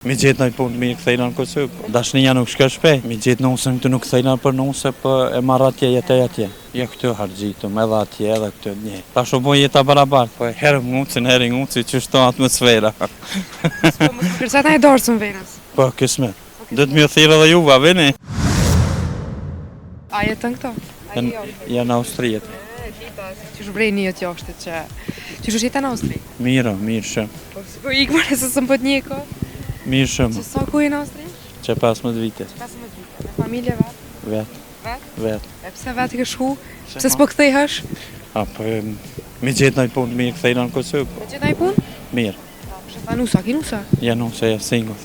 Mi gjetë në punë mirë këthejna në Kosovë. Dashnia nuk shka shpej. Mi gjetë nusën këtë nuk këthejna për nusë, për e marrë atje, jetej atje. Ja këtë hargjitëm, edhe atje, edhe këtë një. Ta shumë jeta barabartë, po herë ngucin, herë ngucin, që shto atmosfera. Kërsa ta e dorësën venës? Po, kësme. Dhe të mjë thirë edhe juva, vini. A jetën këto? Janë Austrijet. Që shbrej njët joshtet që... Që shë jetë në Austri? Mirë shumë. Po ikë mërë se së më pët një ko? Mirë shumë. Që sa ku e në Austri? Që 15 vite. 15 vite. Me familje vetë? Vetë. Vetë. E pse vetë i këshku? Pse s'po këthejhësh? A, po, mi gjetë në punë mirë këthejna në Kosovë. Me gjithë në i punë? Mirë. Shë ta nusa, ki nusa? Ja nusa, ja single.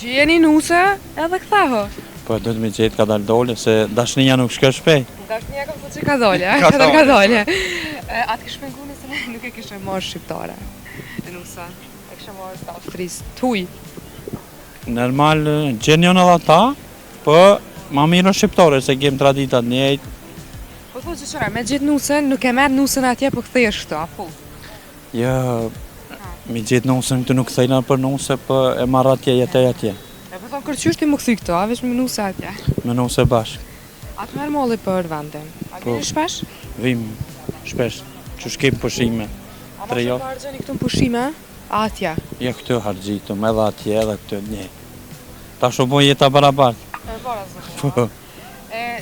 Që jeni nusa edhe këthahë? Po, do të mi gjetë ka dalë dole, se dashnia nuk shka shpej. Dashnia ka thë që ka dole, ka dole. Atë kishë pengu nëse nuk e kishë marrë shqiptare. Nusa, e kishë marrë të Austrisë, tuj. Normal, gjenion edhe ta, po ma mirë shqiptare, se kem traditat njejtë. Po thë që qëra, me gjithë nusën, nuk e merë nusën atje, po këthejesh këto, apo? Jo, mi gjithë nusën këtë nuk këthejna për nusë, po e marrë atje, jetej atje. E po thonë kërqysh ti më këthy këto, a veç me nusë atje? Me nusë e bashkë. Atë merë molli për vendin. A vini shpesh? Vim, shpesh, që shkem pushime. A ma që ka argjeni këtu në pushime? Atja? Ja këtë hargjitëm, edhe atje, edhe këtë një. Ta shumë jeta barabartë. E bara zë. Po.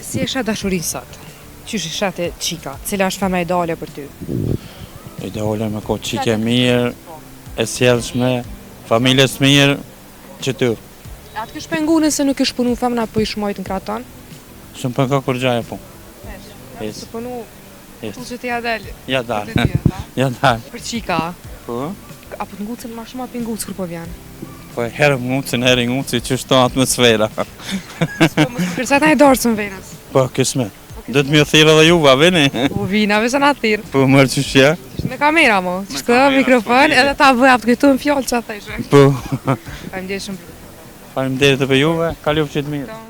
Si e shetë dashurin sot? Qysh e shetë qika? Cila është fema ideale për ty? Ideale me ko qike mirë, e sjellshme, familjes mirë, që ty. Atë kësh pengu nëse nuk ish punu femna po ish mojtë në kraton? Shumë për ka kur gjaje po. Së punu, ku që ti ja dalë? Ja dalë, ja dalë. Për qika? Po? Apo të ngucën ma shumë api ngucë kur po vjanë? Po herë ngucin, që shto atmosfera. Kërsa ta e dorësën venës? Po, kësme. Dhe të mjë thirë edhe juva, vini. Po vina, vese na thirë. Po, mërë që shja. Me kamera mo, qështë mikrofon, edhe ta bëj apë të këtu në fjallë që atë ishe. Po. Faleminderit shumë. Faleminderit edhe për juve, kalofë që të mirë.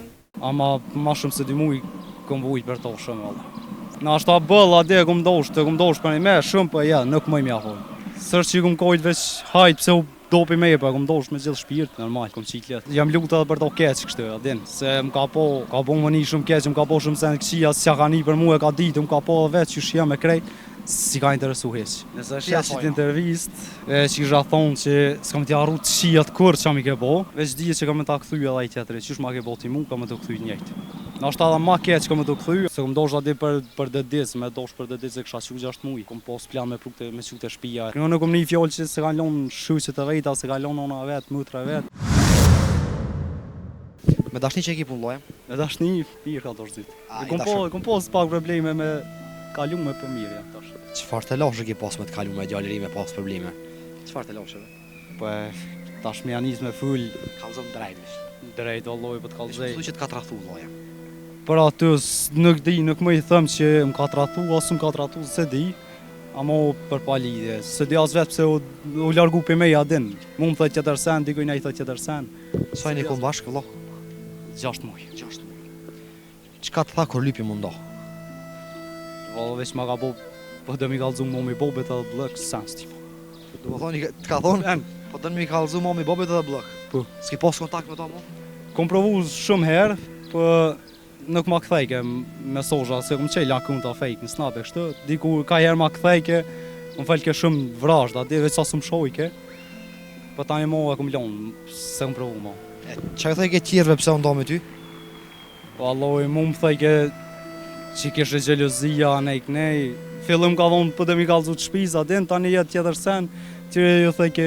Ama ma shumë se 2 muj, kom vujt për to shumë valla. Na ashta bëll ade kom dosh për një me shumë për ja, nuk mëj mja thonë. Sërë që kom kojt veç hajt pse u dopi me për kom dosh me gjithë shpirt, normal, kom qiklet. Jam lutë edhe për to keq kështë, adin, se më ka bo më një shumë keq, më ka bo shumë sen këqia, s'ja ka një për mu e ka ditë, më ka po veç që shia me krejt, si ka interesu heq. Nëse sheqit intervist, që kisha thonë që s'kam t'ja arru të shijat kur që mi ke bo, veç dhije që kam me ta këthy edhe i tjetëri, qysh ma ke bo ti mu, kam me të këthy njejt. Në ashtë edhe ma keq kam me të këthy, se kom dosh adi për dëdiz, me dosh për dëdiz e kësha që 6 muj, kom pos plan me prukte me qute shpija. Në nuk kom një fjoll që se ka lonë shuqet e vejta, se ka lonë ona vetë, mutra vetë. Me dashni që e ki pun loja? Me dashni, pirë ka dorëzit. Kom pos pak probleme me kalu me për mirë, jam tash. Qëfar të lashë ki pas me të kalu me gjallëri me pas probleme? Qëfar të lashë dhe? Po tash me janis me full Kalzëm drejtësh. drejt valloj për të kallzej. Shpëtu që të ka të rathu loja? Për aty nuk di, nuk më i thëmë që më ka të rathu, asë më ka të rathu, se di. Amo për pa lidhje, se di as vetë pse u largu për me jadin. Mu më thë tjetër sen, dikoj nej thë tjetër sen. Sa e një kom bashkë, lo? 6 muj. 6 muj. Qka të tha kur lypi mu ndohë? Vallë veç ma ka bo, po dhe mi kallzu momi bobet edhe blëk, sen s'ti po. Do më thoni, të ka thonë? Po dhe mi kalzu momi bobet edhe blëk. Po. S'ki pas kontakt me ta mu? Kom provu shumë herë, po nuk ma këthejke mesozha, se kom qelja kunta fejk në snap e kështë, diku ka herë ma këthejke, më felke shumë vrashda, di veç sa së më shojke, po ta një mo e kom lonë, se kom provu mo. Qa e thejke tjerve pse nda me ty? Po alloj, mu më thejke që kishe gjelozia, nejk nej, fillim ka thonë për dhe mi kalzu të shpiza, din ta një jetë tjetër sen, tjere ju thejke,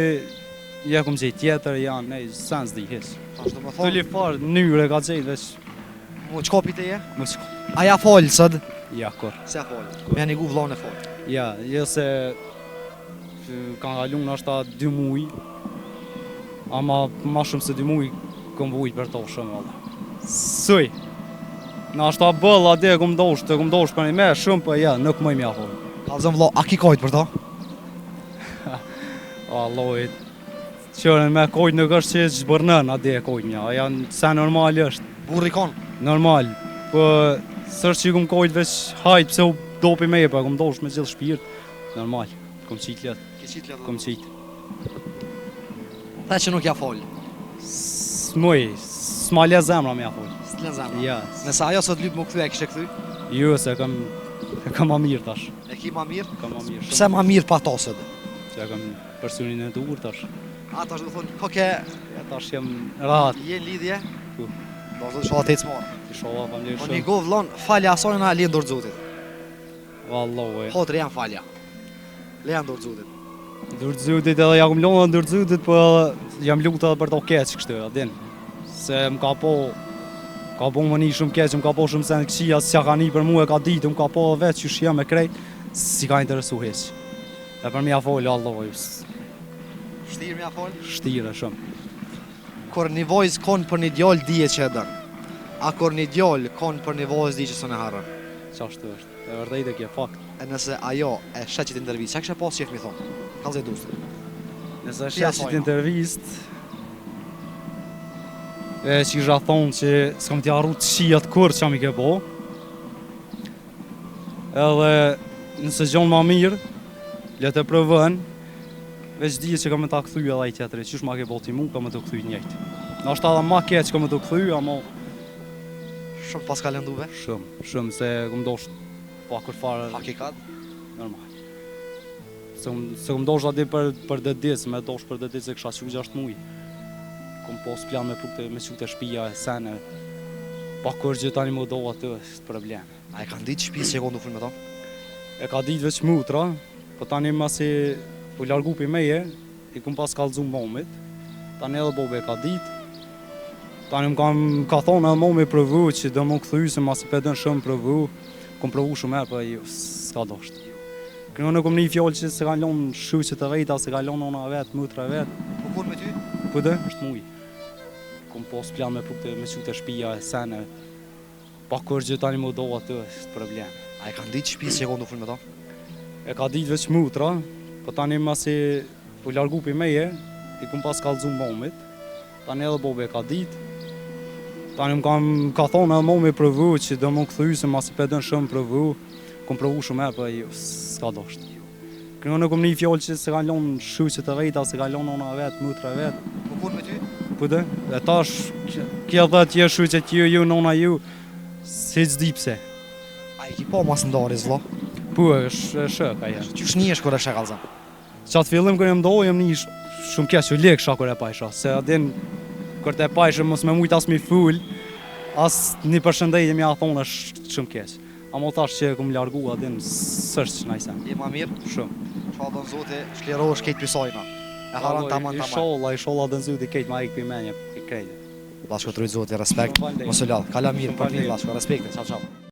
ja kom gjej tjetër, janë, nej, sen s'di hish. Ashtë do më Të thonë, li farë, njëre ka gjej, veç, mu qkopi të je? më qko. A ja falë sëd? Ja, kur. Se ja falë? Me janë i gu vlanë e falë. Ja, jo se kanë kalu në ashta 2 muj, ama ma shumë se 2 muj kom vujt për to shumë valla. Suj, në ashta bëll ade kom dosh për një me shumë për ja, nuk mëj mja thonë. Kalzëm vla, a ki kajtë për ta? Allojt, qërën me kojt nuk është që zbërnën ade kojt mja, janë se normal është, Burri kanë? normal, po sërë që kom kojt veç hajt pse u dopi me pa kom dosh me gjithë shpirt, normal, kom qit let, Ki qitë kom qit. Tha që nuk ja falë. S'moj, s'ma le zemra me ja fol. S'len zemra. Ja. Nëse ajo sot lyp më kthy, e kishe kthy? Jo, se e kam ma mirë tash. E ki ma mirë? Kam ma mirë. Pse ma mirë pa ta sot? Se e kam personin e dur tash. A tash do thonë, po ke Ja tash jam rahat. je në lidhje? Po. Do thotë shoha të ecmor. Inshallah familjer Po një shumë. gov vllon, falja asojna na le dorë zotit. Wallahi. Hotër janë falja. Le janë dorë zotit. Ndërzutit edhe ja kum lënë ndërzutit, po jam lutë edhe për to keq kështu, a din. Se më ka po më një shumë keq, më ka po shumë sen këqia, s'ja ka një për mu e ka ditë, më ka po vetë që shia me krejt, si ka interesu heq. E për mja folë, Allah, Shtirë mja fol. shtire shumë. Kur një vojzë konë për një djallë dije që e dënë. A kur një djallë konë për një vojzë di që së në harën. Qashtu është, e vërtejt e kje fakt. E nëse ajo e sheqit intervjist, që kështë e pas qef mi thonë? Kalëzaj dustë. Nëse Ja shqeshit thojna. intervist, e që isha thonë që s'kam t'i arru të shijat kur që jam i ke po. Edhe nëse gjonë ma mirë, le të prëvën, veç dije që ka me ta këthy edhe i tjetëri, qysh ma ke boti mu, ka me të këthy njëjtë. Në është edhe ma keq ka me të këthy, ama Shumë pas ka lënduve. shumë, se këm dosht pa kur fare Hakikat. normal. Se këm dosht ati për dhe ditë, me dosht për dhe ditë se kësha që 6 muj. Këm pos plan me prukte, me qute shpia e sene, pa kur gjë tani më do atë, është problem. A e kanë ditë shpisë që e konë du full me ta? E ka ditë veç mutra, po tani masi u largu pi meje, i kum pas kallzu momit, tani edhe bobe e ka ditë, tani më ka thonë edhe momi provu që do më këthy, se masi pedën shumë provu, kom provu shumë herë, po jo, s'ka dosht. Kënë në kom një fjallë që se ka lonë shuqet e vejta, se ka lonë ona vetë, mutra vetë, Po kur me ty? po dhe, është muj. Kom pos plan me prukte, me qute shpia e sene, pa kur gjë tani më do atë, është problem. A e kanë ditë shpisë që e konë du full me ta? E ka ditë veç mutra, po tani masi u largu pi meje, i kum pas kallzu momit, tani edhe bobe e ka ditë, tani më ka thonë edhe momi provu që do më këthy, se masi pedën shumë provu, kom provu shumë herë, po jo, s'ka dosht. Kënë në kom një fjallë që se ka lonë shuqet e vejta, se ka lonë ona vetë, mutra vetë, Po kur me ty? po dhe, e tash, kje dhe tje shuqet ju, nona ju, se s'di pse. A i ki po mas ndari zlo? Po, është shë, ka jesh. Qysh një është kur e shë kalëza? Qatë fillim kër jem do, jem një shumë keq që lekë kër e pajsha, se adin kër te pajshë mos me mujt as mi full, as një përshëndetje mi a thonë është shumë keq. Amo thash që kum largu adin sërç najsen. Je ma mirë? Shumë. Qa do në zote, shklerohesh kejt pisojna. E haran taman. Inshallah dën zyti kejt ma ik pimenje i krejtë. Bashko të rujtë zote, respekt. Falem. Mos u lall, kala mirë, Shumë për mirë, falem. bashko, respekte, qau qau.